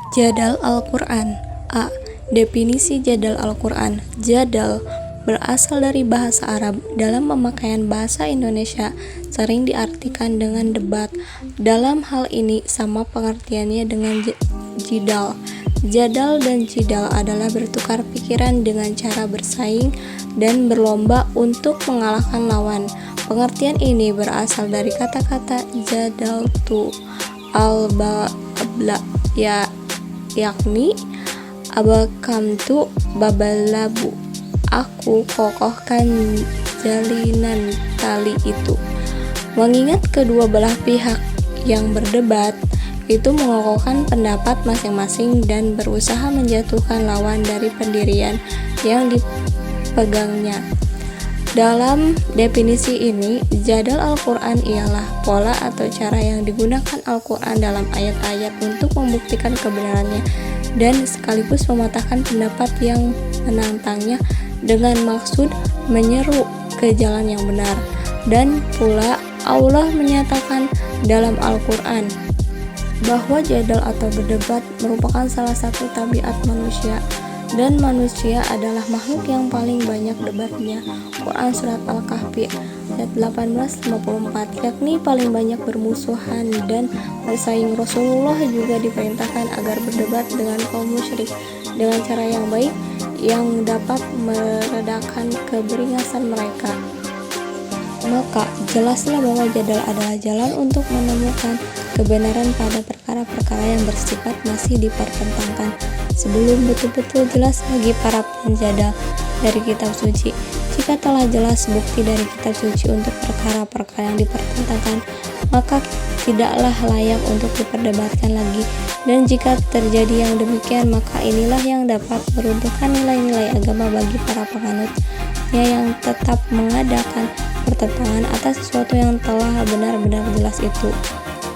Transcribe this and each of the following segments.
Jadal Al-Quran. A. Definisi jadal Al-Quran. Jadal berasal dari bahasa Arab. Dalam pemakaian bahasa Indonesia sering diartikan dengan debat. Dalam hal ini sama pengertiannya dengan jidal. Jadal dan jidal adalah bertukar pikiran dengan cara bersaing dan berlomba untuk mengalahkan lawan. Pengertian ini berasal dari kata-kata jadal tu al-babla, yakni abakamtu babalabu, aku kokohkan jalinan tali itu. Mengingat kedua belah pihak yang berdebat itu mengokohkan pendapat masing-masing dan berusaha menjatuhkan lawan dari pendirian yang dipegangnya. Dalam definisi ini, jadal Al-Quran ialah pola atau cara yang digunakan Al-Quran dalam ayat-ayat untuk membuktikan kebenarannya dan sekaligus mematahkan pendapat yang menantangnya dengan maksud menyeru ke jalan yang benar. Dan pula Allah menyatakan dalam Al-Quran bahwa jadal atau berdebat merupakan salah satu tabiat manusia, dan manusia adalah makhluk yang paling banyak debatnya. Quran Surat Al-Kahfi ayat 18-54, yakni paling banyak bermusuhan dan bersaing. Rasulullah juga diperintahkan agar berdebat dengan kaum musyrik dengan cara yang baik yang dapat meredakan keberingasan mereka. Maka jelaslah bahwa jadal adalah jalan untuk menemukan kebenaran pada perkara-perkara yang bersifat masih dipertentangkan sebelum betul-betul jelas bagi para penjadal dari kitab suci. Jika telah jelas bukti dari kitab suci untuk perkara-perkara yang dipertentangkan, maka tidaklah layak untuk diperdebatkan lagi. Dan jika terjadi yang demikian, maka inilah yang dapat meruntuhkan nilai-nilai agama bagi para penganutnya yang tetap mengadakan pertentangan atas sesuatu yang telah benar-benar jelas itu.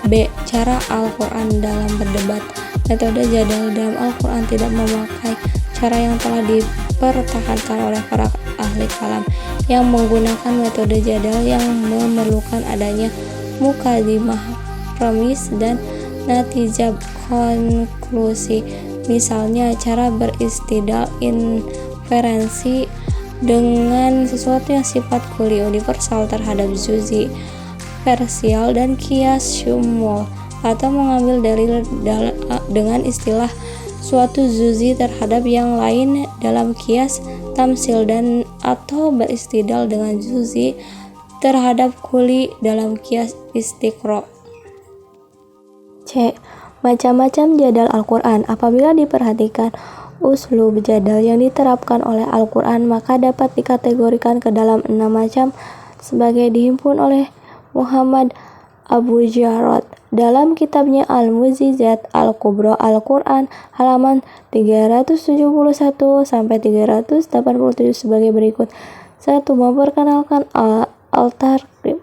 B. Cara Al-Quran dalam berdebat. Metode jadal dalam Al-Quran tidak memakai cara yang telah dipertahankan oleh para ahli kalam yang menggunakan metode jadal yang memerlukan adanya mukadimah, premis, dan natijah konklusi. Misalnya cara beristidlal inferensi dengan sesuatu yang sifat kuli universal terhadap juzi parsial dan kias syumul, atau mengambil dalil dengan istilah suatu juzi terhadap yang lain dalam kias tamsil, dan atau beristidlal dengan juzi terhadap kuli dalam kias istiqra. C. Macam-macam jadal Al-Quran. Apabila diperhatikan uslub jadal yang diterapkan oleh Al-Quran, maka dapat dikategorikan ke dalam 6 macam sebagai dihimpun oleh Muhammad Abu Jarrad dalam kitabnya Al-Mu'jizat Al-Kubra Al-Quran halaman 371-387 sebagai berikut. 1. Memperkenalkan al-tarib.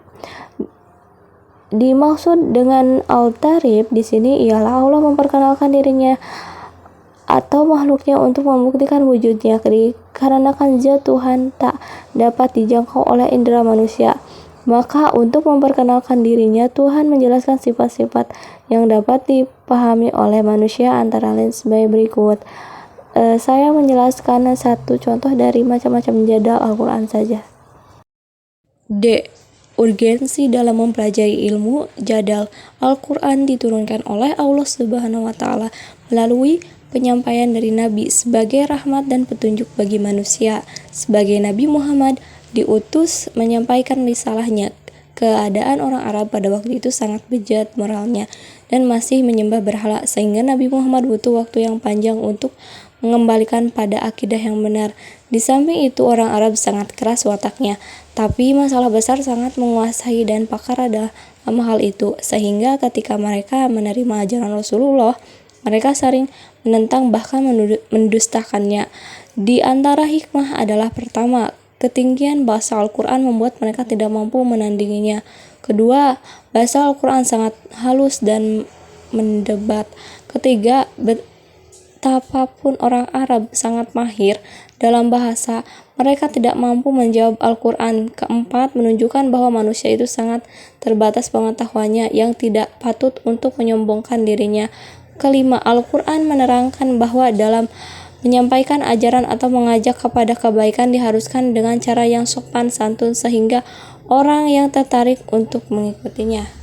Dimaksud dengan al-tarib di sini ialah Allah memperkenalkan dirinya atau makhluknya untuk membuktikan wujudnya, dikarenakan zat Tuhan tak dapat dijangkau oleh indera manusia. Maka untuk memperkenalkan dirinya, Tuhan menjelaskan sifat-sifat yang dapat dipahami oleh manusia, antara lain sebagai berikut. Saya menjelaskan satu contoh dari macam-macam jadal Al-Quran saja. D. Urgensi dalam mempelajari ilmu jadal. Al-Quran diturunkan oleh Allah Subhanahu wa Ta'ala melalui penyampaian dari Nabi sebagai rahmat dan petunjuk bagi manusia. Sebagai Nabi Muhammad diutus menyampaikan risalahnya. Keadaan orang Arab pada waktu itu sangat bejat moralnya dan masih menyembah berhala, sehingga Nabi Muhammad butuh waktu yang panjang untuk mengembalikan pada akidah yang benar. Di samping itu, orang Arab sangat keras wataknya, tapi masalah besar sangat menguasai dan pakar dalam hal itu, sehingga ketika mereka menerima ajaran Rasulullah, mereka sering menentang bahkan mendustakannya. Di antara hikmah adalah pertama, ketinggian bahasa Al-Quran membuat mereka tidak mampu menandinginya. Kedua, bahasa Al-Quran sangat halus dan mendebat. Ketiga, betapapun orang Arab sangat mahir dalam bahasa, mereka tidak mampu menjawab Al-Quran. Keempat, menunjukkan bahwa manusia itu sangat terbatas pengetahuannya yang tidak patut untuk menyombongkan dirinya. kelima, Al-Quran menerangkan bahwa dalam menyampaikan ajaran atau mengajak kepada kebaikan diharuskan dengan cara yang sopan santun sehingga orang yang tertarik untuk mengikutinya.